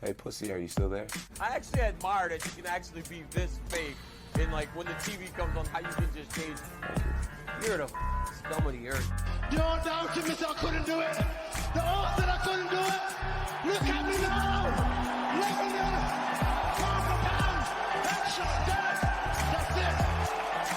Hey, pussy, are you still there? I actually admire that you can actually be this fake. And like when the TV comes on, how you can just change. You're the scum of the earth. You don't doubt me, I couldn't do it. The odds that I couldn't do it. Look at me now. London, headshot dead. That's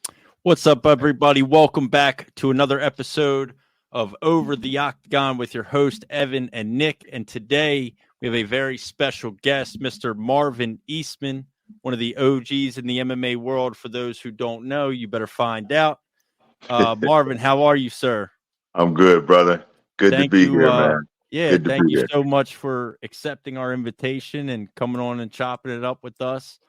it. What's up, everybody? Welcome back to another episode of Over the Octagon with your host, Evan and Nick. And today we have a very special guest, Mr. Marvin Eastman, one of the OGs in the MMA world. For those who don't know, you better find out. Marvin, how are you, sir? I'm good, brother. Good to be here, man. Yeah, thank you so much for accepting our invitation and coming on and chopping it up with us.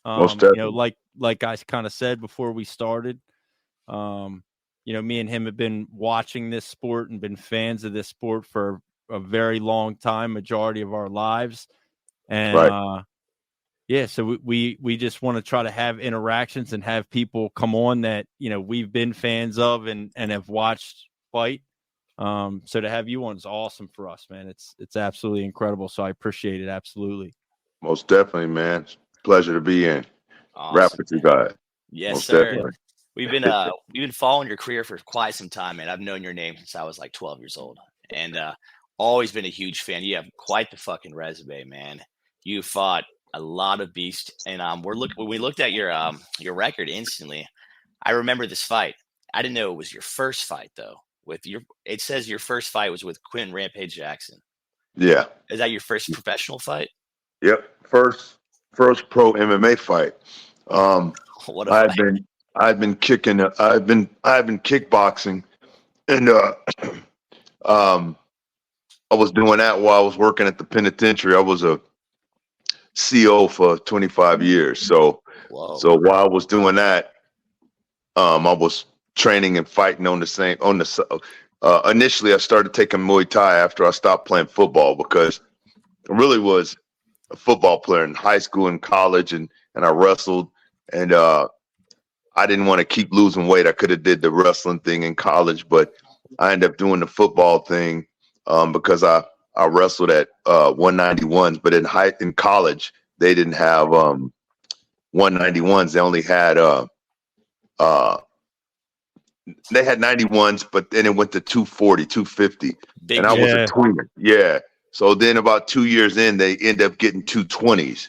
Most definitely. Like I kind of said before we started, me and him have been watching this sport and been fans of this sport for a very long time, majority of our lives. And right. So we just want to try to have interactions and have people come on that, we've been fans of and have watched fight. So to have you on is awesome for us, man. It's absolutely incredible. So I appreciate it. Absolutely. Most definitely, man. Pleasure to be in. Awesome. Rap with you guys. Yes, Most sir. definitely. We've been following your career for quite some time, man. I've known your name since I was like 12 years old, and always been a huge fan. You have quite the fucking resume, man. You fought a lot of beasts, and when we looked at your record instantly, I remember this fight. I didn't know it was your first fight though. It says your first fight was with Quentin Rampage Jackson. Yeah. Is that your first professional fight? Yep. First pro MMA fight. What a fight. I've been kickboxing, and I was doing that while I was working at the penitentiary. I was a CO for 25 years. So while I was doing that, I was training and fighting initially I started taking Muay Thai after I stopped playing football, because I really was a football player in high school and college, and I wrestled, and I didn't want to keep losing weight. I could have did the wrestling thing in college, but I ended up doing the football thing because I wrestled at 191s, but in college they didn't have 191s. They only had they had 91s, but then it went to 240, 250. And I was a tweener. Yeah. So then about 2 years in, they end up getting 220s.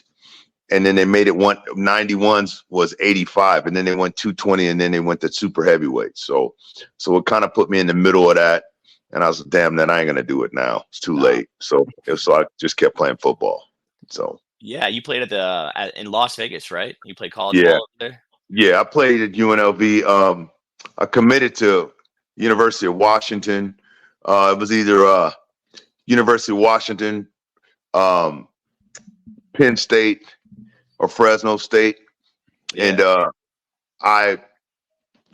And then they made it 191s was 85. And then they went 220, and then they went to super heavyweight. So it kind of put me in the middle of that. And I was like, damn, then I ain't going to do it now. It's too late. So I just kept playing football. So. Yeah, you played in Las Vegas, right? You played college ball over there? Yeah, I played at UNLV. I committed to University of Washington. It was either University of Washington, Penn State, or Fresno State. Yeah. And I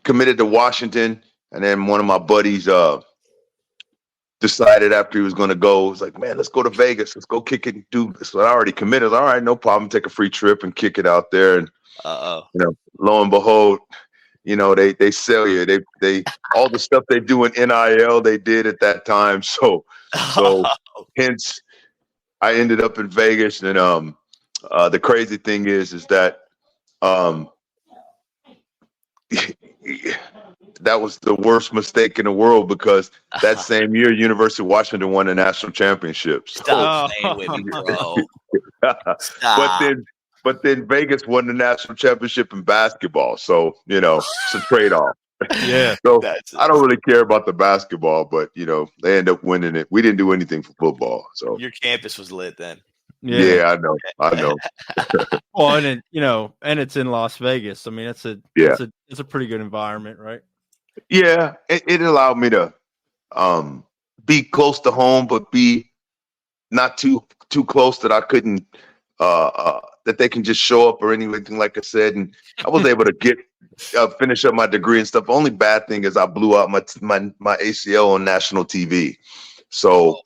committed to Washington, and then one of my buddies decided after he was going to go, he was like, man, let's go to Vegas. Let's go kick it and do this. So I already committed. All right, no problem. Take a free trip and kick it out there. And, lo and behold, they sell you. They all the stuff they do in NIL, they did at that time. So hence I ended up in Vegas. And the crazy thing is that that was the worst mistake in the world, because that same year, University of Washington won the national championship. Stop playing with me, bro. But then Vegas won the national championship in basketball. So, it's a trade-off. Yeah. So I don't really care about the basketball, but, they end up winning it. We didn't do anything for football. So your campus was lit then. Yeah, I know. Well, and it's in Las Vegas. I mean, it's a pretty good environment, right? Yeah, it allowed me to be close to home, but be not too close that I couldn't that they can just show up or anything, like I said. And I was able to finish up my degree and stuff. Only bad thing is I blew out my ACL on national TV. So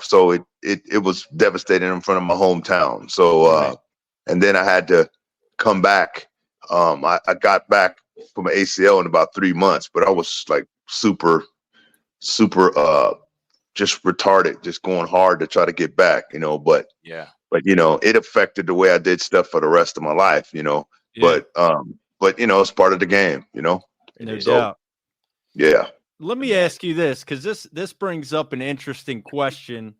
so it was devastating in front of my hometown. So and then I had to come back. I got back from an ACL in about 3 months, but I was like super just retarded, just going hard to try to get back, but it affected the way I did stuff for the rest of my life, Yeah. but it's part of the game, No so, doubt. yeah. Let me ask you this, because this brings up an interesting question.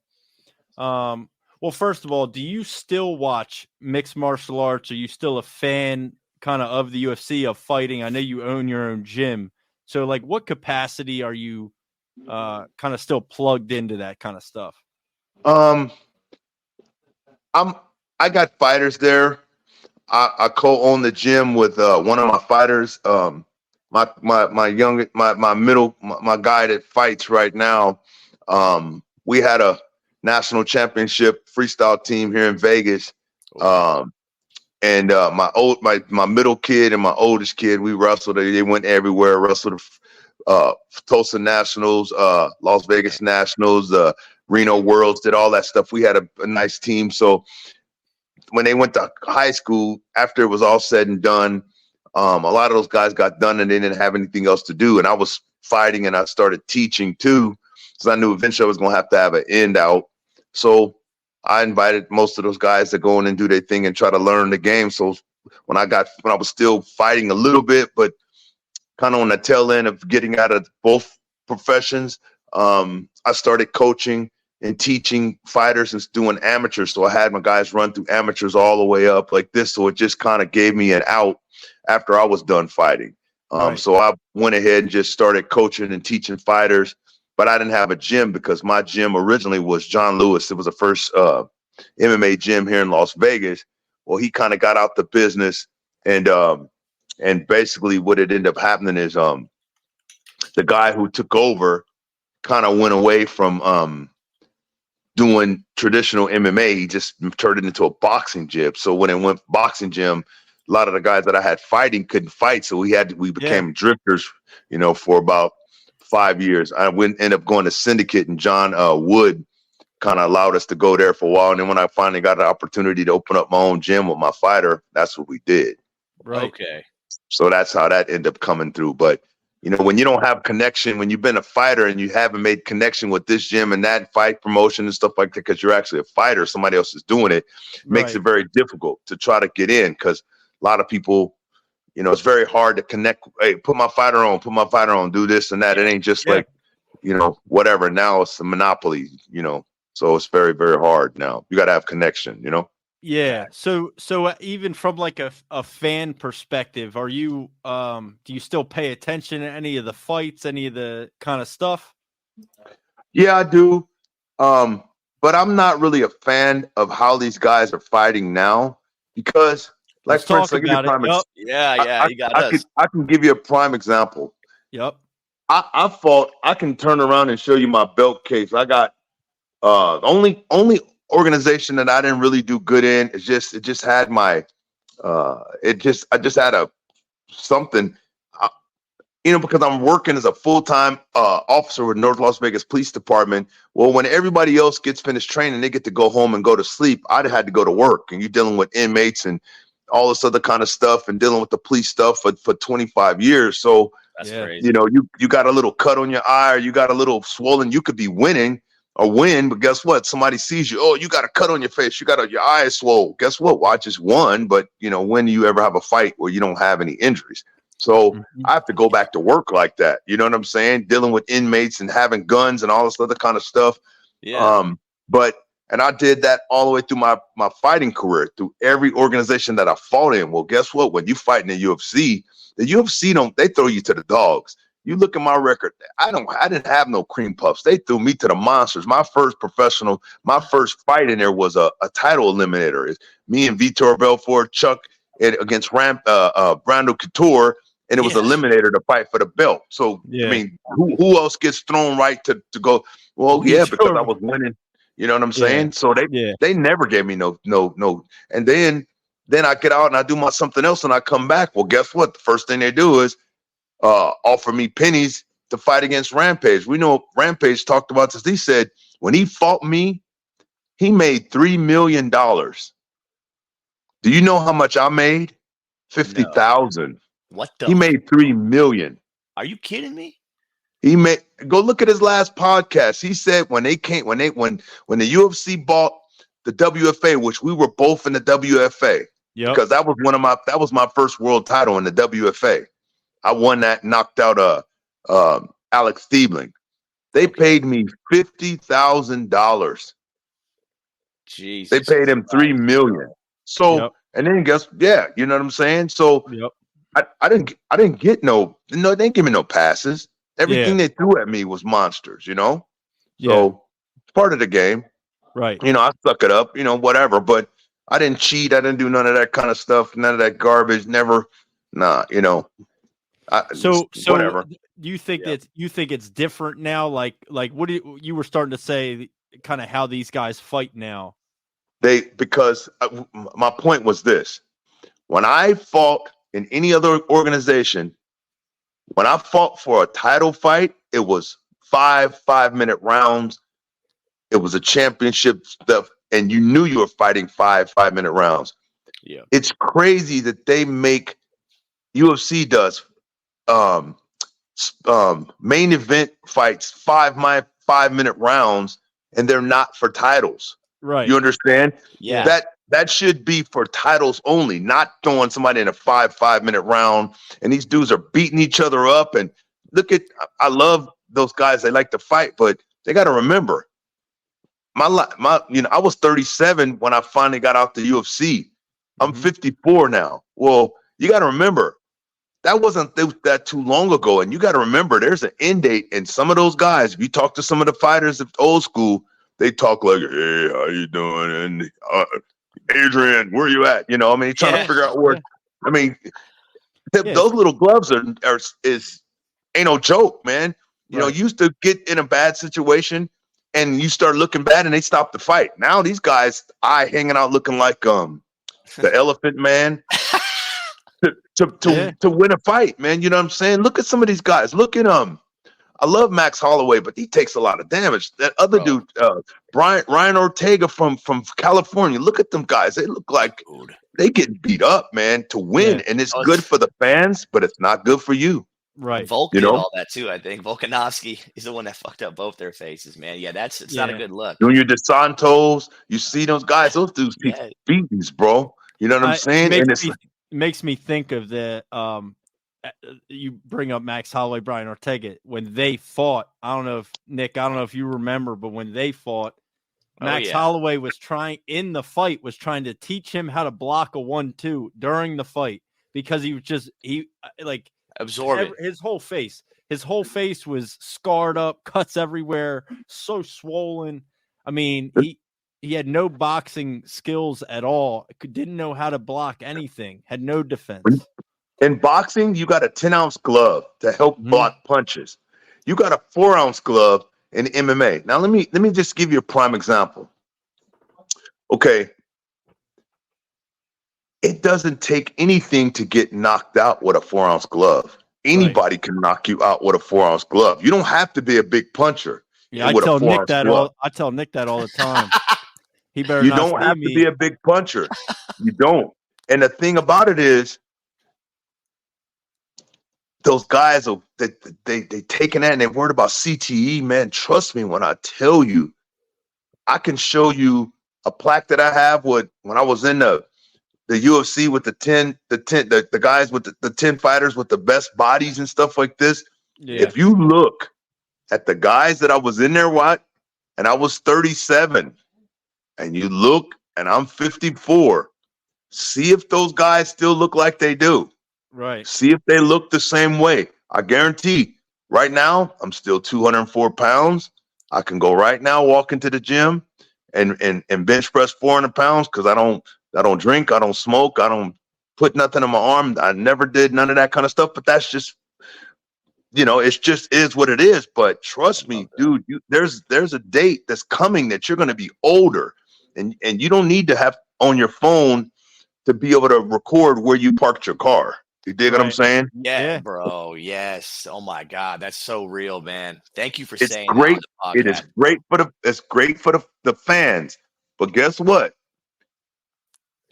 Well, first of all, do you still watch mixed martial arts? Are you still a fan kind of the UFC, of fighting? I know you own your own gym. So, like, what capacity are you kind of still plugged into that kind of stuff? I got fighters there. I co-own the gym with one of my fighters. My guy that fights right now. We had a national championship freestyle team here in Vegas. And my middle kid and my oldest kid, we wrestled. They went everywhere. Wrestled Tulsa Nationals, Las Vegas Nationals, Reno Worlds, did all that stuff. We had a nice team. So when they went to high school, after it was all said and done, a lot of those guys got done and they didn't have anything else to do. And I was fighting and I started teaching too, because I knew eventually I was going to have an end out. So I invited most of those guys to go in and do their thing and try to learn the game. So when I was still fighting a little bit, but kind of on the tail end of getting out of both professions, I started coaching and teaching fighters and doing amateurs. So I had my guys run through amateurs all the way up like this. So it just kind of gave me an out after I was done fighting. Right. So I went ahead and just started coaching and teaching fighters, but I didn't have a gym because my gym originally was John Lewis. It was the first MMA gym here in Las Vegas. Well, he kind of got out the business, and basically what it ended up happening is the guy who took over kind of went away from doing traditional MMA. He just turned it into a boxing gym. So when it went boxing gym, a lot of the guys that I had fighting couldn't fight. So we became drifters, for about 5 years. I ended up going to Syndicate, and John Wood kind of allowed us to go there for a while. And then when I finally got an opportunity to open up my own gym with my fighter, that's what we did. Right. Okay. So that's how that ended up coming through. But when you don't have connection, when you've been a fighter and you haven't made connection with this gym and that fight promotion and stuff like that, because you're actually a fighter, somebody else is doing it, makes it very difficult to try to get in. Because a lot of people, it's very hard to connect. Hey, put my fighter on, do this and that. It ain't just like, whatever. Now it's a monopoly, so it's very, very hard now. You got to have connection, Yeah. So even from like a fan perspective, are you do you still pay attention to any of the fights, any of the kind of stuff? Yeah, I do. But I'm not really a fan of how these guys are fighting now, because Let's for talk instance, about it. Yep. Yeah, you got us. I can give you a prime example. Yep. I can turn around and show you my belt case. I got only organization that I didn't really do good in. It just had my I just had a something, because I'm working as a full-time officer with North Las Vegas Police Department. Well, when everybody else gets finished training, they get to go home and go to sleep. I had to go to work, and you're dealing with inmates and all this other kind of stuff, and dealing with the police stuff for 25 years. So That's crazy. you got a little cut on your eye, or you got a little swollen. You could be winning or win, but guess what? Somebody sees you. Oh, you got a cut on your face. You got your eye is swollen. Guess what? Well, I just won. But when do you ever have a fight where you don't have any injuries? So I have to go back to work like that. You know what I'm saying? Dealing with inmates and having guns and all this other kind of stuff. Yeah. And I did that all the way through my fighting career, through every organization that I fought in. Well, guess what? When you fight in the UFC they throw you to the dogs. You look at my record. I didn't have no cream puffs. They threw me to the monsters. My first fight in there was a title eliminator. It's me and Vitor Belfort, Chuck, against Brando Couture, and it was eliminator to fight for the belt. So I mean, who else gets thrown right to go? Well, because I was winning. You know what I'm saying? So they never gave me no. And then I get out and I do my something else and I come back. Well, guess what? The first thing they do is offer me pennies to fight against Rampage. We know Rampage talked about this. He said when he fought me, he made $3 million. Do you know how much I made? 50,000. What the? He made $3 million. Are you kidding me? Go look at his last podcast. He said when the UFC bought the WFA, which we were both in the WFA, because that was my first world title in the WFA. I won that, knocked out Alex Stiebling. They paid me $50,000. Jesus. They paid him $3 million. So and then you know what I'm saying? So I didn't get they didn't give me no passes. Everything they threw at me was monsters, you know? So it's part of the game. Right. You know, I suck it up, you know, whatever. But I didn't cheat. I didn't do none of that kind of stuff, none of that garbage. Never. Nah, you know. So whatever. Do you think it's different now? Like what you were starting to say, kind of how these guys fight now? Because my point was this: when I fought in any other organization, when I fought for a title fight, it was 5-minute rounds. It was a championship stuff, and you knew you were fighting 5-minute rounds. Yeah, it's crazy that they make UFC does main event fights 5-minute rounds, and they're not for titles. Right. You understand? Yeah. That should be for titles only, not throwing somebody in a 5-minute round. And these dudes are beating each other up. And I love those guys. They like to fight, but they got to remember, I was 37 when I finally got out the UFC. I'm 54 now. Well, you got to remember, that wasn't that too long ago. And you got to remember, there's an end date. And some of those guys, if you talk to some of the fighters of old school, they talk like, "Hey, how you doing? And Adrian, where you at?" You know, I mean, trying to figure out where. I mean, those little gloves ain't no joke, man. You know, you used to get in a bad situation and you start looking bad, and they stop the fight. Now these guys, hanging out looking like the Elephant Man to win a fight, man. You know what I'm saying? Look at some of these guys. Look at I love Max Holloway, but he takes a lot of damage. That other dude, Ryan Ortega from California. Look at them guys. They look like they get beat up, man, to win. And it's good for the fans, but it's not good for you. Right. Volk did all that too, I think. Volkanovski is the one that fucked up both their faces, man. Yeah, it's not a good look. Junior DeSantos, you see those guys, those dudes take beatings, bro. You know what I'm saying? It makes me think of the you bring up Max Holloway, Brian Ortega, when they fought. I don't know if you remember, but when they fought, Max Holloway was trying to teach him how to block a 1-2 during the fight, because he was absorbing his whole face. His whole face was scarred up, cuts everywhere, so swollen. I mean, he had no boxing skills at all. Didn't know how to block anything. Had no defense. In boxing, you got a 10-ounce glove to help block punches. You got a 4-ounce glove in MMA. Now let me just give you a prime example. Okay. It doesn't take anything to get knocked out with a 4-ounce glove. Anybody can knock you out with a 4-ounce glove. You don't have to be a big puncher. Yeah, I tell Nick that all the time. He better You not don't have me. to be a big puncher. You don't. And the thing about it is, those guys they taking that and they're worried about CTE, man. Trust me when I tell you, I can show you a plaque that I have when I was in the UFC with the guys with the 10 fighters with the best bodies and stuff like this. Yeah. If you look at the guys that I was in there and I was 37, and you look and I'm 54, see if those guys still look like they do. Right. See if they look the same way. I guarantee right now I'm still 204 pounds. I can go right now, walk into the gym and bench press 400 pounds, because I don't drink, I don't smoke, I don't put nothing on my arm. I never did none of that kind of stuff. But that's just, it's just is what it is. But trust me, dude, there's a date that's coming that you're going to be older, and you don't need to have on your phone to be able to record where you parked your car. You dig what I'm saying? Yeah, bro. Yes. Oh my God, that's so real, man. Thank you for saying great. That on the podcast. It's great for the fans. But guess what?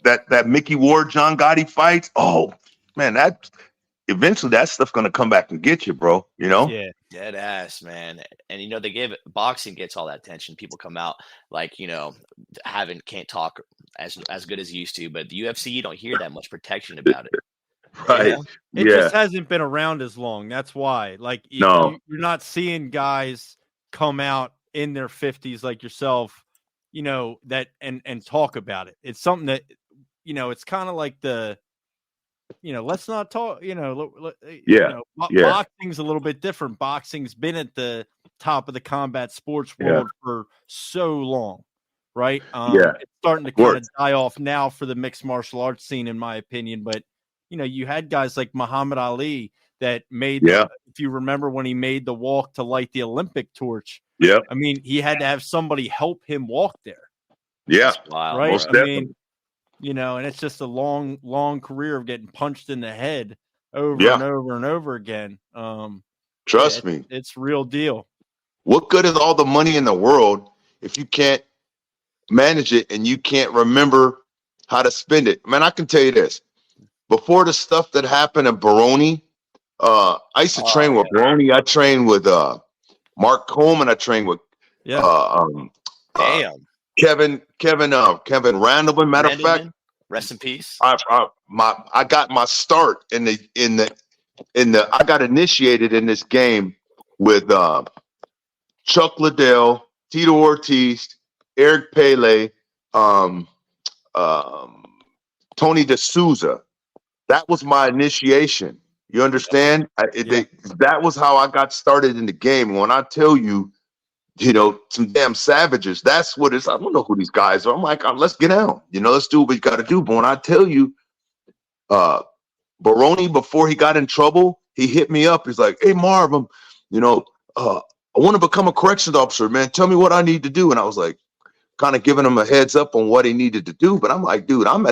That Mickey Ward, John Gotti fights. Oh man, eventually that stuff's gonna come back and get you, bro. You know? Yeah. Dead ass, man. And they give boxing gets all that attention. People come out like, can't talk as good as used to, but the UFC, you don't hear that much protection about it. Right. It Yeah. just hasn't been around as long. That's why. Like No. you're not seeing guys come out in their 50s like yourself, that and talk about it. It's something that it's kind of like let's not talk, Yeah. boxing's a little bit different. Boxing's been at the top of the combat sports world for so long, right? It's starting to kind of die off now for the mixed martial arts scene, in my opinion. But, you had guys like Muhammad Ali that made, if you remember when he made the walk to light the Olympic torch, I mean, he had to have somebody help him walk there. Yeah. Wow. Right. Most I definitely. mean, and it's just a long, long career of getting punched in the head over and over and over again. Trust me. It's real deal. What good is all the money in the world if you can't manage it and you can't remember how to spend it? Man, I can tell you this. Before the stuff that happened in Baroni, I used to train with Baroni. I trained with Mark Coleman. I trained with Kevin Randleman. Matter of fact, rest in peace. I got my start in the I got initiated in this game with Chuck Liddell, Tito Ortiz, Eric Pele, Tony D'Souza. That was my initiation. You understand? That was how I got started in the game. And when I tell you, some damn savages, that's what it's. I don't know who these guys are. I'm like, let's get out. Let's do what we got to do. But when I tell you, Baroni, before he got in trouble, he hit me up. He's like, hey, Marv, I want to become a corrections officer, man. Tell me what I need to do. And I was like, kind of giving him a heads up on what he needed to do. But I'm like, dude, I'm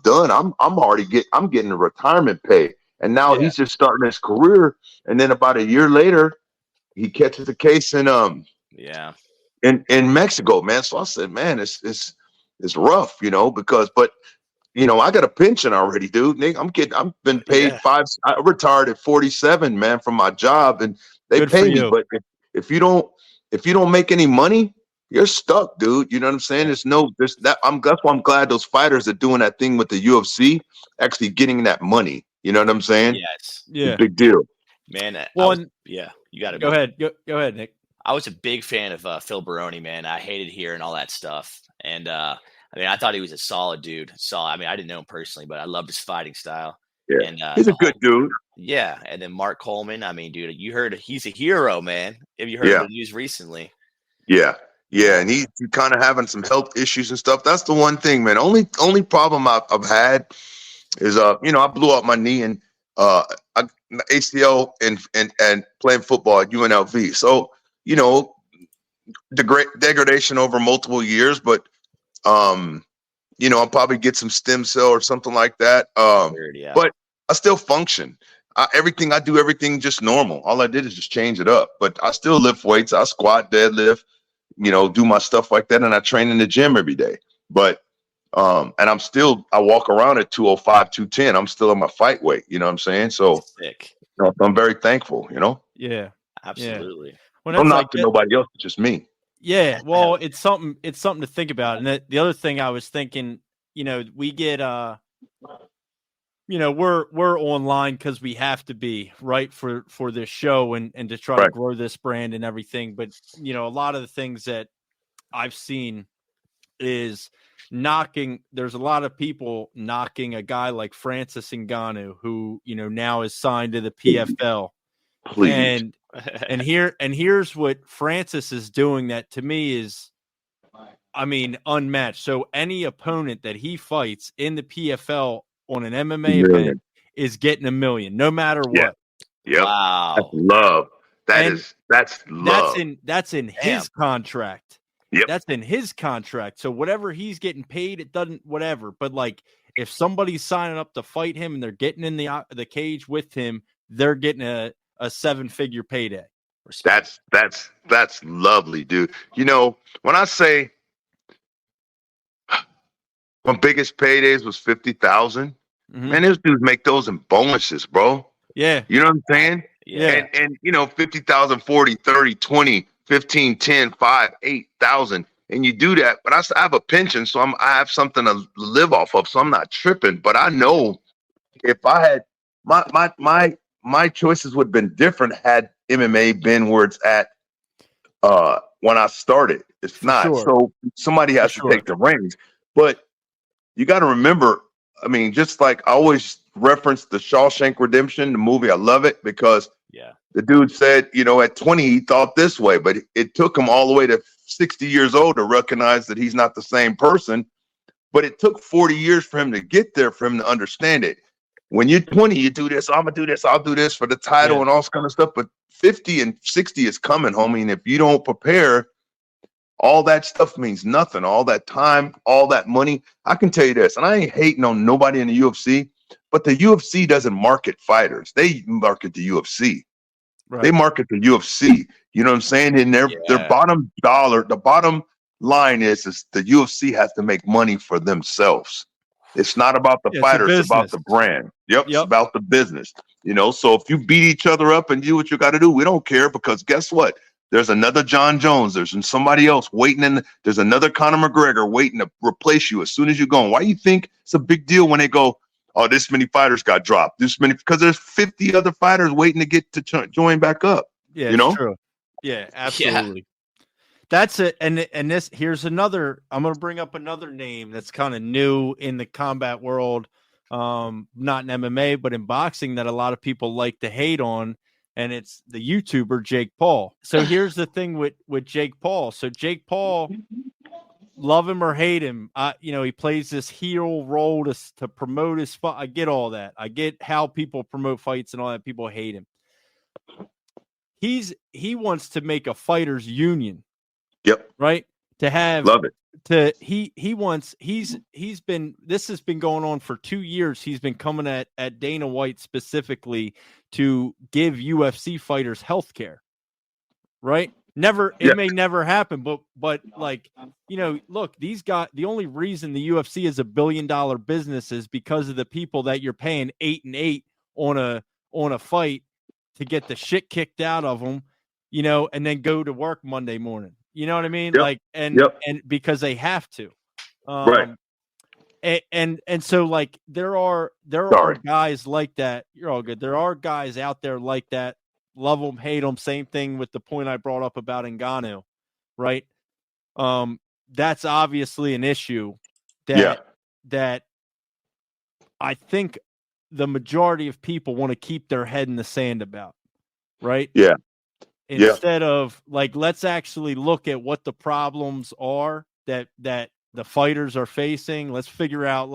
done. I'm getting a retirement pay. And now he's just starting his career. And then about a year later, he catches a case in Mexico, man. So I said, man, it's rough, because I got a pension already, dude. Nick, I've been paid I retired at 47, man, from my job, and they Good pay me. you. But if you don't make any money, you're stuck, dude. You know what I'm saying? That's why I'm glad those fighters are doing that thing with the UFC, actually getting that money. You know what I'm saying? Yes. Yeah. Big deal. Man, you got to go ahead. Go ahead, Nick. I was a big fan of Phil Baroni, man. I hated hearing all that stuff. And I thought he was a solid dude. I didn't know him personally, but I loved his fighting style. Yeah. And he's a good dude. Yeah. And then Mark Coleman, dude, you heard he's a hero, man. Have you heard the news recently? Yeah. Yeah, and he's kind of having some health issues and stuff. That's the one thing, man. Only problem I've had is I blew out my knee and ACL and playing football at UNLV. So degradation over multiple years, but I'll probably get some stem cell or something like that. But I still function. Everything just normal. All I did is just change it up. But I still lift weights. I squat, deadlift. Do my stuff like that, and I train in the gym every day. But and I walk around at 205, 210. I'm still in my fight weight. You know what I'm saying? So I'm very thankful. Yeah, absolutely. Yeah. Well, I'm not to nobody else, it's just me. Yeah, well, it's something to think about. And the other thing I was thinking, we get we're online because we have to be, right, for this show and to try to grow this brand and everything. But a lot of the things that I've seen is there's a lot of people knocking a guy like Francis Ngannou, who now is signed to the PFL. Please. And here's what Francis is doing that to me is unmatched. So any opponent that he fights in the PFL on an MMA event is getting $1 million, no matter what. Yeah. Wow. That's love. That's love. That's in his contract. Yep. That's in his contract. So whatever he's getting paid, it doesn't whatever. But like if somebody's signing up to fight him and they're getting in the cage with him, they're getting a 7-figure payday. That's lovely, dude. When I say my biggest paydays was 50,000. Man, those dudes make those in bonuses, bro. Yeah. You know what I'm saying? Yeah. And 50,000, 40, 30, 20, 15, 10, 5, 8,000. And you do that, but I have a pension, so I have something to live off of, so I'm not tripping. But I know if I had my choices would have been different had MMA been where it's at when I started. It's For not. sure. So somebody has to take the reins. But you got to remember, I mean, just like I always reference the Shawshank Redemption, the movie, I love it because the dude said, at 20, he thought this way, but it took him all the way to 60 years old to recognize that he's not the same person. But it took 40 years for him to get there, for him to understand it. When you're 20, you do this, I'm going to do this, I'll do this for the title and all this kind of stuff. But 50 and 60 is coming, homie. And if you don't prepare, all that stuff means nothing. All that time, all that money. I can tell you this, and I ain't hating on nobody in the UFC, but the UFC doesn't market fighters. They market the UFC. Right. They market the UFC. You know what I'm saying? And their bottom dollar, the bottom line is the UFC has to make money for themselves. It's not about the fighter, it's about the brand. It's about the business. So if you beat each other up and do what you got to do, we don't care, because guess what? There's another John Jones. There's somebody else waiting. There's another Conor McGregor waiting to replace you as soon as you're going. Why do you think it's a big deal when they go, oh, this many fighters got dropped? Because there's 50 other fighters waiting to get to join back up. Yeah, it's true. Yeah, absolutely. Yeah. That's it. And here's another. I'm going to bring up another name that's kind of new in the combat world, not in MMA, but in boxing, that a lot of people like to hate on. And it's the YouTuber Jake Paul. So here's the thing with Jake Paul. So Jake Paul, love him or hate him, he plays this heel role to promote his fight. I get all that. I get how people promote fights and all that. People hate him. He wants to make a fighters union. Yep. Right. To have love it. This has been going on for 2 years. He's been coming at Dana White specifically to give UFC fighters health care. Right. It may never happen, but like, look, these guys, the only reason the UFC is $1 billion business is because of the people that you're paying 8 and 8 on a fight to get the shit kicked out of them, and then go to work Monday morning. You know what I mean? Yep. And because they have to. Right. And so like there are guys like that. You're all good. There are guys out there like that. Love them, hate them. Same thing with the point I brought up about Ngannou, right? That's obviously an issue that I think the majority of people want to keep their head in the sand about, right? Yeah. Instead of like, let's actually look at what the problems are that the fighters are facing. Let's figure out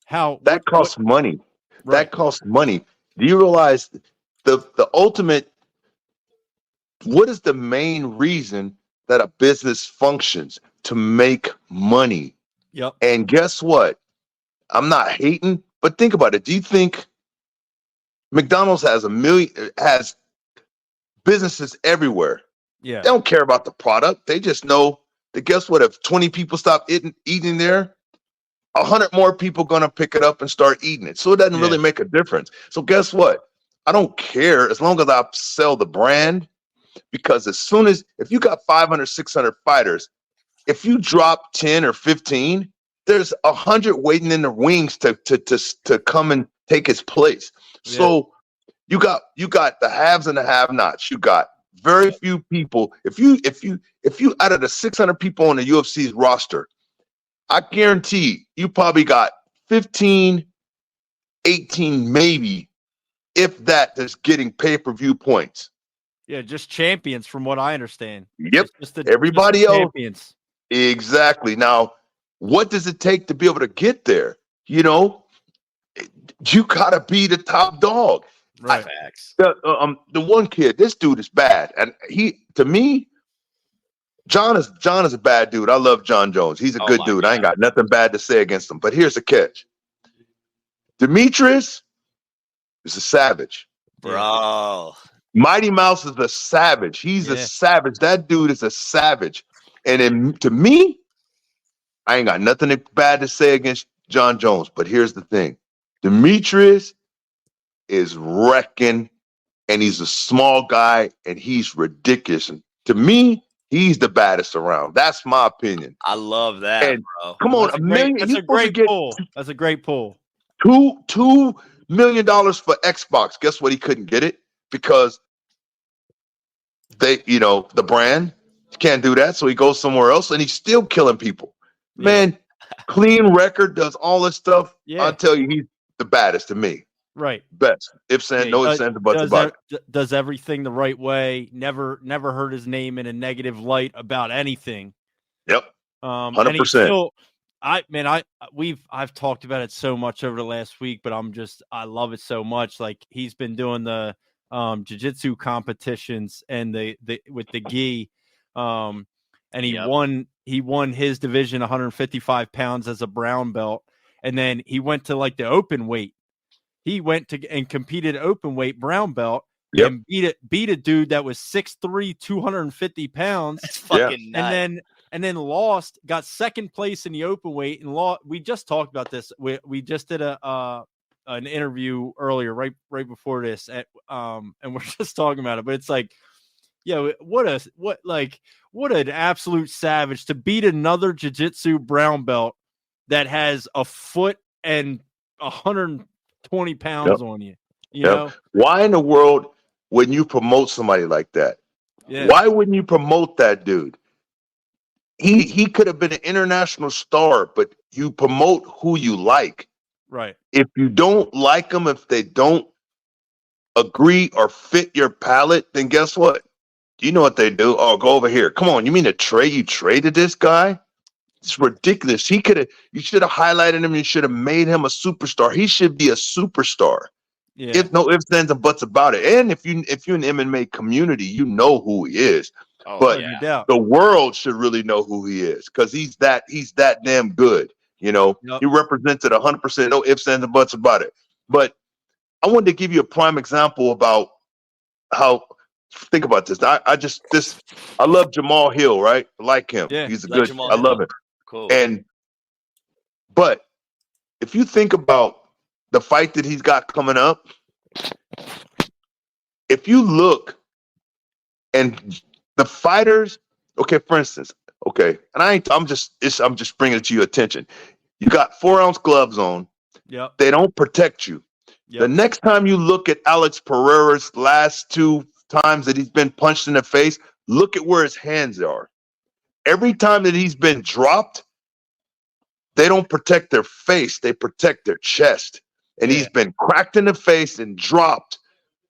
how that costs money. Right. That costs money. Do you realize the ultimate, what is the main reason that a business functions? To make money. Yep. And guess what? I'm not hating, but think about it. Do you think McDonald's has businesses everywhere? Yeah. They don't care about the product. They just know that, guess what? If 20 people stop eating there, 100 more people going to pick it up and start eating it. So it doesn't really make a difference. So guess what? I don't care as long as I sell the brand, because if you got 500, 600 fighters, if you drop 10 or 15, there's 100 waiting in the wings to come and take his place. Yeah. So you got the haves and the have-nots. You got very few people. If you out of the 600 people on the UFC's roster, I guarantee you probably got 15, 18, maybe, if that's getting pay-per-view points. Yeah, just champions from what I understand. Yep. Everybody else. Champions. Exactly. Now, what does it take to be able to get there? You got to be the top dog. Right. The one kid, this dude is bad. And to me, John is a bad dude. I love John Jones. He's a good dude. God. I ain't got nothing bad to say against him. But here's the catch. Demetrius is a savage. Bro. Mighty Mouse is a savage. He's a savage. That dude is a savage. And to me, I ain't got nothing bad to say against John Jones. But here's the thing. Demetrius is wrecking, and he's a small guy, and he's ridiculous. And to me, he's the baddest around. That's my opinion. I love that, And bro. come on, That's $1 million. That's He's a supposed to great get pull. That's a great pull. $2 million for Xbox. Guess what? He couldn't get it because the brand can't do that. So he goes somewhere else, and he's still killing people. Yeah. Man, clean record, does all this stuff. Yeah. I'll tell you, he's the baddest to me. Right. Best. Ifs and no ifs and buts about it. Does everything the right way. Never heard his name in a negative light about anything. Yep. 100%. 100%. I've talked about it so much over the last week, but I love it so much. Like he's been doing the jiu-jitsu competitions and the with the gi, and he won his division 155 pounds as a brown belt, and then he went to like the open weight. He went to and competed open weight brown belt. Yep. And beat a dude that was 6'3", 250 pounds. That's fucking nuts. And then lost, got second place in the open weight, and we just talked about this. We just did an interview earlier, right before this, and we're just talking about it. But it's like, yeah, what an absolute savage to beat another jiu-jitsu brown belt that has a foot and 120 pounds on you. You know why in the world wouldn't you promote somebody like that? Yeah. Why wouldn't you promote that dude? He could have been an international star, but you promote who you like. Right. If you don't like them, if they don't agree or fit your palate, then guess what? You know what they do? Oh, go over here. Come on, you mean you traded this guy? It's ridiculous. You should have highlighted him. You should have made him a superstar. He should be a superstar. Yeah. If no ifs, ands, and buts about it. And if you're in the MMA community, you know who he is. Oh, but yeah. the world should really know who he is because he's that damn good. You know, he represented 100%. No ifs, ands, and buts about it. But I wanted to give you a prime example about how. Think about this. I love Jamal Hill, right? I like him. Yeah, He's like good. Jamal I love him. Cool. But if you think about the fight that he's got coming up, if you look and the fighters, okay, for instance, okay, and I'm just bringing it to your attention. You got 4-ounce gloves on. Yep. They don't protect you. Yep. The next time you look at Alex Pereira's last 2 times that he's been punched in the face, look at where his hands are. Every time that he's been dropped, they don't protect their face, they protect their chest. And he's been cracked in the face and dropped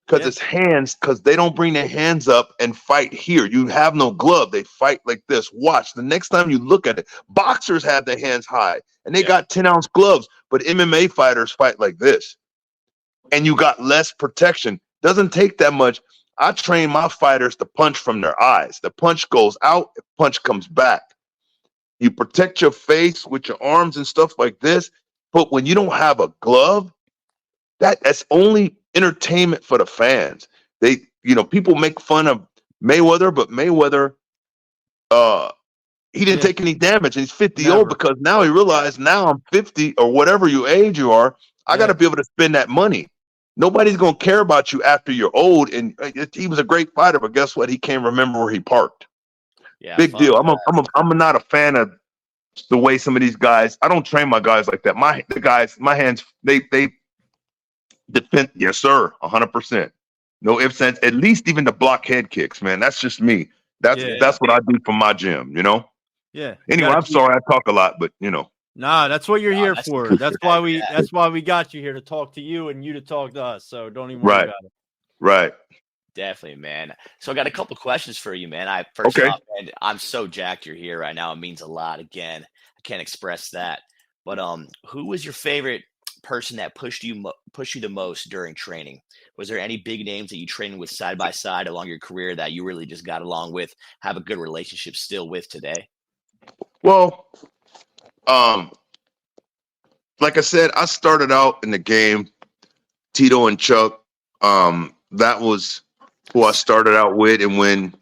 because his hands, because they don't bring their hands up and fight here. You have no glove. They fight like this. Watch. The next time you look at it, boxers have their hands high and they got 10-ounce gloves, but MMA fighters fight like this. And you got less protection. Doesn't take that much. I train my fighters to punch from their eyes. The punch goes out, the punch comes back. You protect your face with your arms and stuff like this. But when you don't have a glove, that's only entertainment for the fans. People make fun of Mayweather, but Mayweather, he didn't take any damage, and he's 50 old because now he realized now I'm 50 or whatever age you are. I got to be able to spend that money. Nobody's gonna care about you after you're old. And he was a great fighter, but guess what? He can't remember where he parked. Yeah, big deal. I'm not a fan of the way some of these guys. I don't train my guys like that. My hands, they defend. Yes, sir, 100%. No ifs, ands. At least even the block head kicks, man. That's just me. That's what I do from my gym. You know. Yeah. Anyway, I'm sorry I talk a lot, but you know. Nah, that's what you're here for. That's why we got you here, to talk to you and you to talk to us. So don't even worry about it. Right. Definitely, man. So I got a couple questions for you, man. First off, man, I'm so jacked you're here right now. It means a lot. Again, I can't express that. But who was your favorite person that pushed you the most during training? Was there any big names that you trained with side by side along your career that you really just got along with, have a good relationship still with today? Well, like I said, I started out in the game, Tito and Chuck. That was who I started out with, and when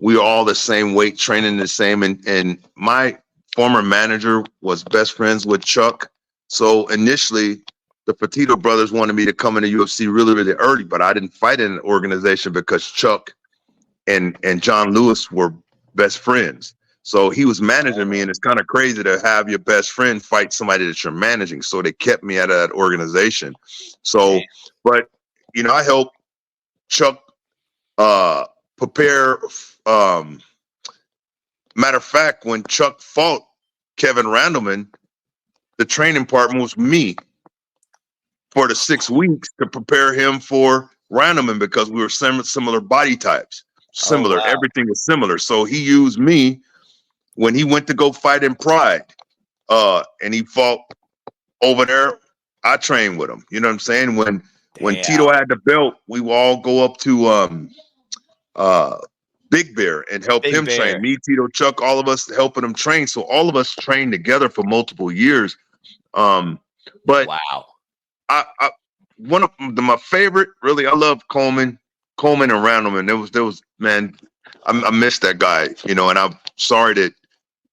we were all the same weight, training the same, and my former manager was best friends with Chuck. So initially, the Petito brothers wanted me to come into UFC really, really early, but I didn't fight in an organization because Chuck and John Lewis were best friends. So he was managing me, and it's kind of crazy to have your best friend fight somebody that you're managing. So they kept me out of that organization. So, but I helped Chuck prepare. Matter of fact, when Chuck fought Kevin Randleman, the training partner was me for the 6 weeks to prepare him for Randleman because we were similar body types. Similar, everything was similar. So he used me when he went to go fight in Pride, and he fought over there. I trained with him. You know what I'm saying? When Tito had the belt, we would all go up to Big Bear and help him train. Me, Tito, Chuck, all of us helping him train. So all of us trained together for multiple years. But wow, I one of my favorite, really, I love Coleman and Randleman. There was man, I miss that guy, and I'm sorry that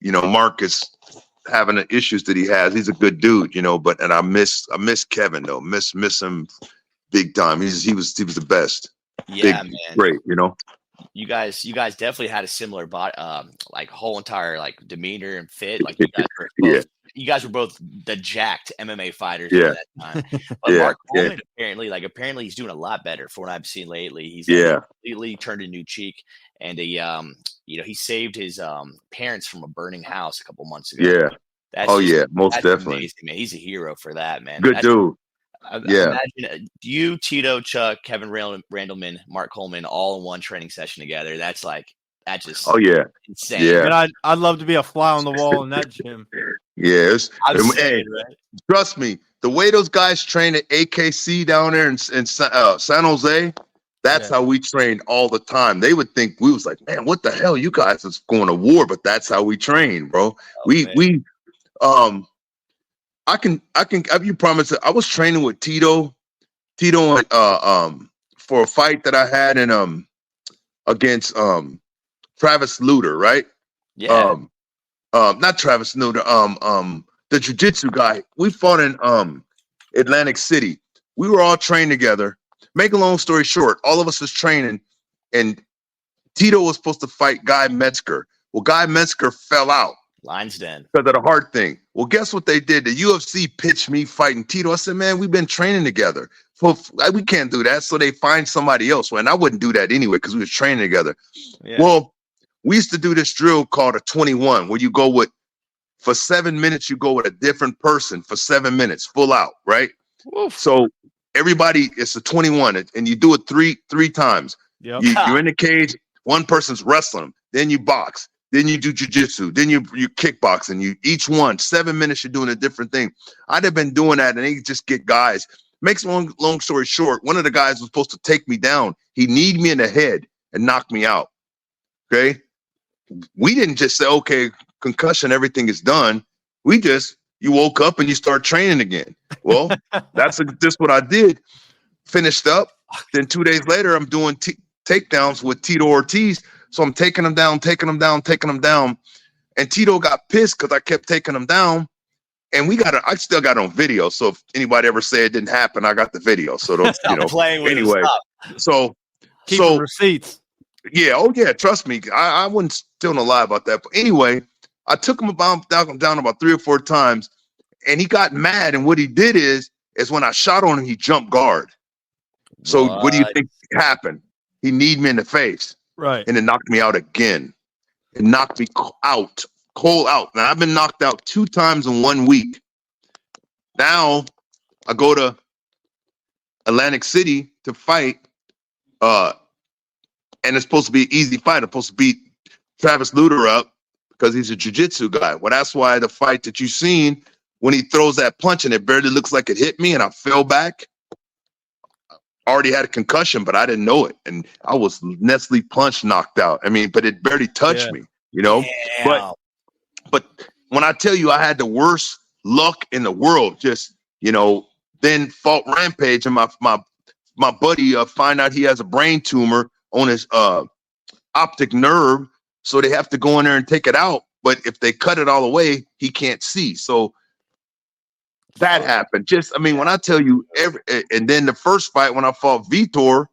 Mark is having the issues that he has. He's a good dude, but I miss Kevin though. Miss him big time. He was the best. Yeah, big, man. Great, You guys definitely had a similar body, like whole entire like demeanor and fit. Like you guys were both the jacked MMA fighters at that time. But Mark Coleman apparently he's doing a lot better for what I've seen lately. He's completely turned a new cheek, and he saved his parents from a burning house a couple months ago. Yeah. That's most definitely. Amazing, man. He's a hero for that, man. Good dude. Imagine you, Tito, Chuck, Kevin Randleman, Mark Coleman, all in one training session together. That's just insane. Yeah, and I'd love to be a fly on the wall in that gym. Yes, right? Trust me, the way those guys train at AKC down there in San Jose, that's how we trained all the time. They would think we was like, man, what the hell, you guys is going to war, but that's how we train, bro. I can have you promise that I was training with Tito for a fight that I had in against Travis Luter, right? Yeah. Not Travis Luter, the jiu-jitsu guy. We fought in Atlantic City. We were all trained together. Make a long story short, all of us was training, and Tito was supposed to fight Guy Metzger. Well, Guy Metzger fell out. Lions Den. Because of the heart thing. Well, guess what they did? The UFC pitched me fighting Tito. I said, man, we've been training together. So we can't do that. So they find somebody else. Well, and I wouldn't do that anyway because we was training together. Yeah. Well, we used to do this drill called a 21 where you go with, for 7 minutes, you go with a different person for 7 minutes, full out, right? Oof. So everybody, it's a 21 and you do it three times. Yep. You're in the cage. One person's wrestling. Then you box. Then you do jiu-jitsu. Then you kickboxing. You each one 7 minutes. You're doing a different thing. I'd have been doing that, and they just get guys. Makes long story short. One of the guys was supposed to take me down. He kneed me in the head and knocked me out. Okay, we didn't just say okay, concussion, everything is done. You woke up and you start training again. Well, that's what I did. Finished up. Then 2 days later, I'm doing takedowns with Tito Ortiz. So I'm taking him down. And Tito got pissed because I kept taking him down. And I still got it on video. So if anybody ever say it didn't happen, I got the video. So don't, playing with anyway. So keep receipts. Yeah. Oh yeah. Trust me. I wouldn't still no lie about that. But anyway, I took him down about 3 or 4 times, and he got mad. And what he did is when I shot on him, he jumped guard. So what do you think happened? He kneed me in the face. Right. And it knocked me out again. It knocked me out, cold out. Now, I've been knocked out 2 times in 1 week. Now, I go to Atlantic City to fight, and it's supposed to be an easy fight. I'm supposed to beat Travis Luter up because he's a jiu-jitsu guy. Well, that's why the fight that you've seen, when he throws that punch and it barely looks like it hit me and I fell back, already had a concussion, but I didn't know it. And I was Nestle punch knocked out. I mean, but it barely touched me, Damn. But when I tell you I had the worst luck in the world, then fought Rampage, and my buddy find out he has a brain tumor on his optic nerve. So they have to go in there and take it out. But if they cut it all away, he can't see. So That happened. I mean, when I tell you and then the first fight when I fought Vitor,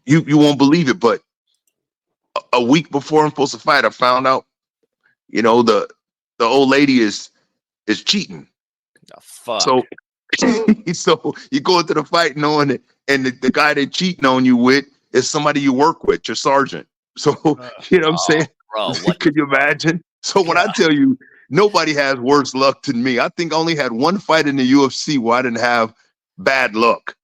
you won't believe it, but a week before I'm supposed to fight, I found out, the old lady is cheating. Oh, fuck. So, so you go into the fight knowing it, and the guy they cheating on you with is somebody you work with, your sergeant. So you know what I'm saying? Bro, Could you imagine? So when I tell you, nobody has worse luck than me. I think I only had one fight in the UFC where I didn't have bad luck.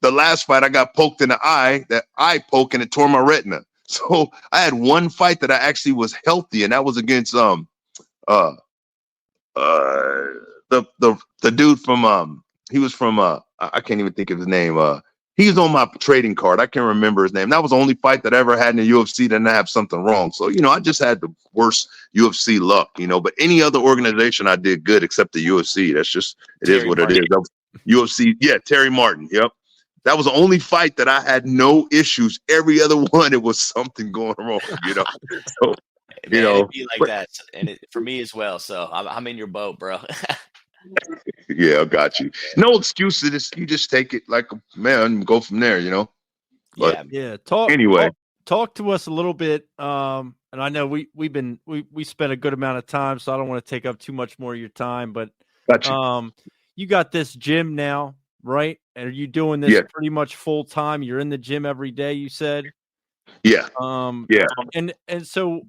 The last fight I got poked in the eye, that eye poke, and it tore my retina. So I had one fight that I actually was healthy, and that was against the dude from he was from I can't even think of his name. He was on my trading card. I can't remember his name. That was the only fight that I ever had in the UFC that didn't have something wrong. So, I just had the worst UFC luck, but any other organization I did good except the UFC. That's just, it is what it is. UFC, yeah, Terry Martin. Yep. That was the only fight that I had no issues. Every other one, it was something going wrong, So, Man, it'd be like that, and for me as well. So I'm in your boat, bro. Yeah, I got you. No excuses. You just take it like a man and go from there, But yeah. Talk to us a little bit. And I know we spent a good amount of time, so I don't want to take up too much more of your time. But gotcha. You got this gym now, right? And are you doing this pretty much full time? You're in the gym every day, you said. Yeah. Yeah. And so,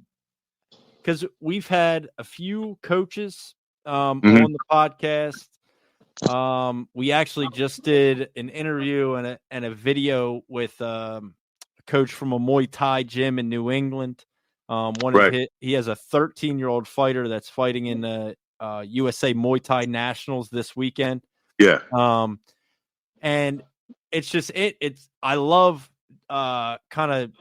because we've had a few coaches on the podcast. We actually just did an interview and a video with a coach from a Muay Thai gym in New England. He has a 13-year-old fighter that's fighting in the USA Muay Thai Nationals this weekend. Yeah. And it's just I love kind of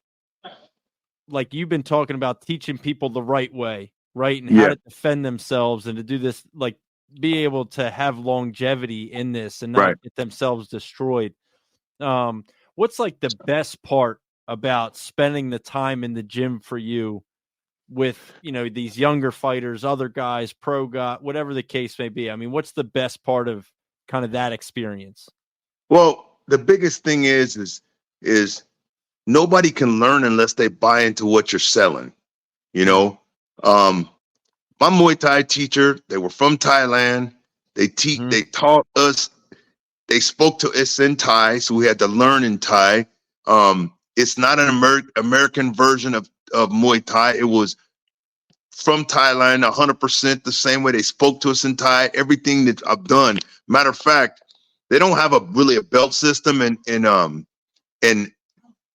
like you've been talking about teaching people the right way, right? And how to defend themselves and to do this, like be able to have longevity in this and not get themselves destroyed. What's like the best part about spending the time in the gym for you with, these younger fighters, other guys, pro guy, whatever the case may be? I mean, what's the best part of kind of that experience? Well, the biggest thing is nobody can learn unless they buy into what you're selling. My Muay Thai teacher, they were from Thailand. They taught us, they spoke to us in Thai, so we had to learn in Thai. It's not an American version of Muay Thai. It was from Thailand, 100% the same way they spoke to us in Thai. Everything that I've done. Matter of fact, they don't have a belt system in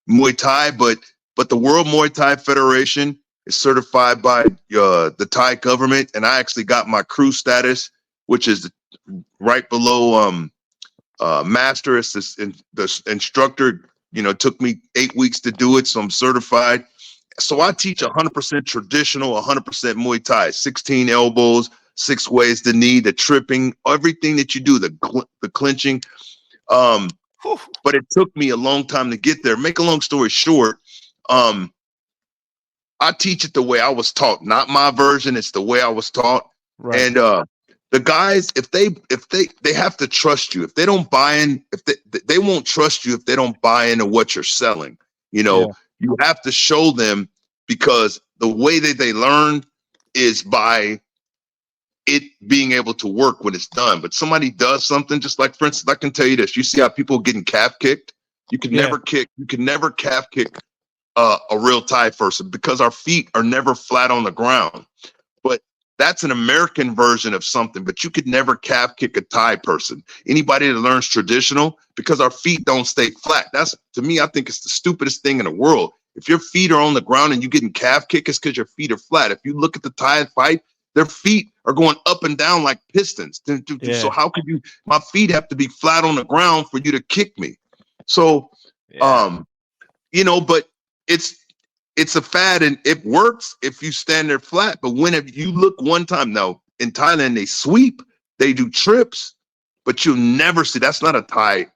Muay Thai, but the World Muay Thai Federation is certified by the Thai government, and I actually got my crew status, which is right below master. It's the instructor. Took me 8 weeks to do it, so I'm certified. So I teach 100% traditional, 100% Muay Thai, 16 elbows, 6 ways the knee, the tripping, everything that you do, the clinching. But it took me a long time to get there. Make a long story short, I teach it the way I was taught, not my version. It's the way I was taught. Right. And the guys, if they have to trust you. If they don't buy in, if they won't trust you if they don't buy into what you're selling. You have to show them, because the way that they learn is by it being able to work when it's done. But somebody does something, just like, for instance, I can tell you this. You see how people getting calf kicked? You can never calf kick a real Thai person, because our feet are never flat on the ground. But that's an American version of something, but you could never calf kick a Thai person. Anybody that learns traditional, because our feet don't stay flat. That's, to me, I think it's the stupidest thing in the world. If your feet are on the ground and you're getting calf kicked, it's because your feet are flat. If you look at the Thai fight, their feet are going up and down like pistons. So how could my feet have to be flat on the ground for you to kick me? So, but it's a fad, and it works if you stand there flat. But if you look one time, now in Thailand, they sweep, they do trips, but you'll never see, that's not a Thai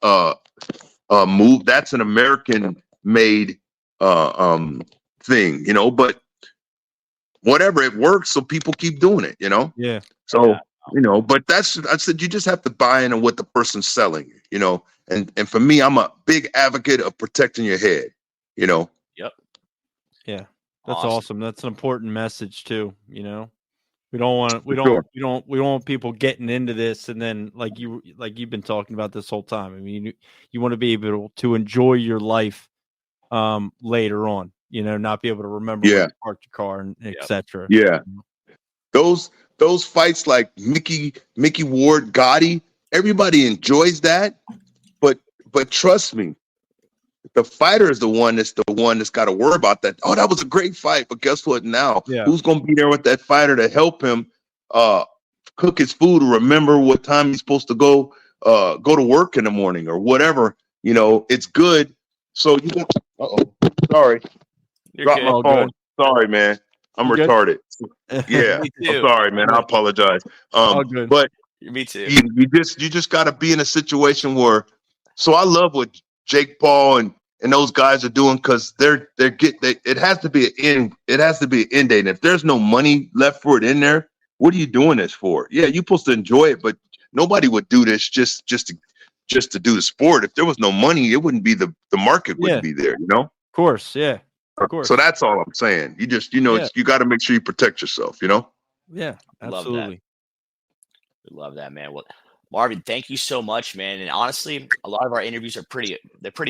move. That's an American made thing, but whatever, it works, so people keep doing it, you know. Yeah. So but I said you just have to buy into what the person's selling, and for me, I'm a big advocate of protecting your head, Yep. Yeah, that's awesome. That's an important message too. We don't want people getting into this and then like you've been talking about this whole time. I mean, you want to be able to enjoy your life later on. Not be able to remember where you parked your car and etc. Yeah, those fights like Mickey Ward, Gotti, everybody enjoys that, but trust me, the fighter is the one that's got to worry about that. Oh, that was a great fight, but guess what? Now, who's going to be there with that fighter to help him cook his food or remember what time he's supposed to go to work in the morning or whatever? It's good. So sorry, dropped my phone. Good. Sorry, man. I'm retarded. Yeah, I'm sorry, man. I apologize. Good. But me too. You just got to be in a situation where. So I love what Jake Paul and those guys are doing because it has to be an end. It has to be an end date. And if there's no money left for it in there, what are you doing this for? Yeah, you're supposed to enjoy it, but nobody would do this just to do the sport. If there was no money, it wouldn't be the market wouldn't be there. Of course, yeah. Of course. So that's all I'm saying. You just, you got to make sure you protect yourself, Yeah, absolutely. Love that, man. Well, Marvin, thank you so much, man. And honestly, a lot of our interviews are pretty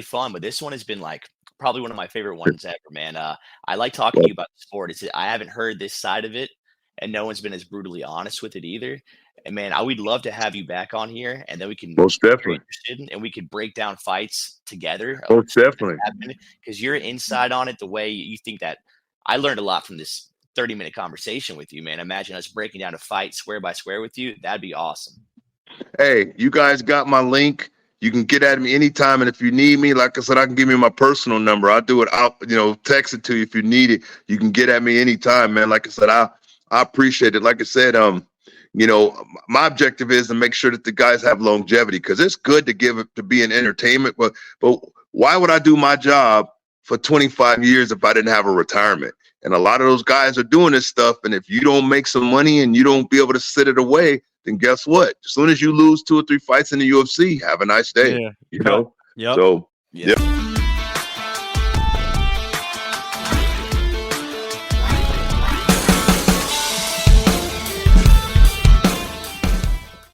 fun, but this one has been like probably one of my favorite ones ever, man. I like talking to you about the sport. I haven't heard this side of it, and no one's been as brutally honest with it either. And man, I would love to have you back on here, and then we can most definitely and we could break down fights together. Most definitely, because you're inside on it the way you think that. I learned a lot from this 30-minute conversation with you, man. Imagine us breaking down a fight square by square with you. That'd be awesome. Hey, you guys got my link. You can get at me anytime, and if you need me, like I said, I can give you my personal number. I'll do it out, text it to you if you need it. You can get at me anytime, man. Like I said, I appreciate it. Like I said, my objective is to make sure that the guys have longevity because it's good to be in entertainment, but why would I do my job for 25 years if I didn't have a retirement? And a lot of those guys are doing this stuff, and if you don't make some money and you don't be able to sit it away, then guess what? As soon as you lose 2 or 3 fights in the UFC, have a nice day. Yeah. So, yeah.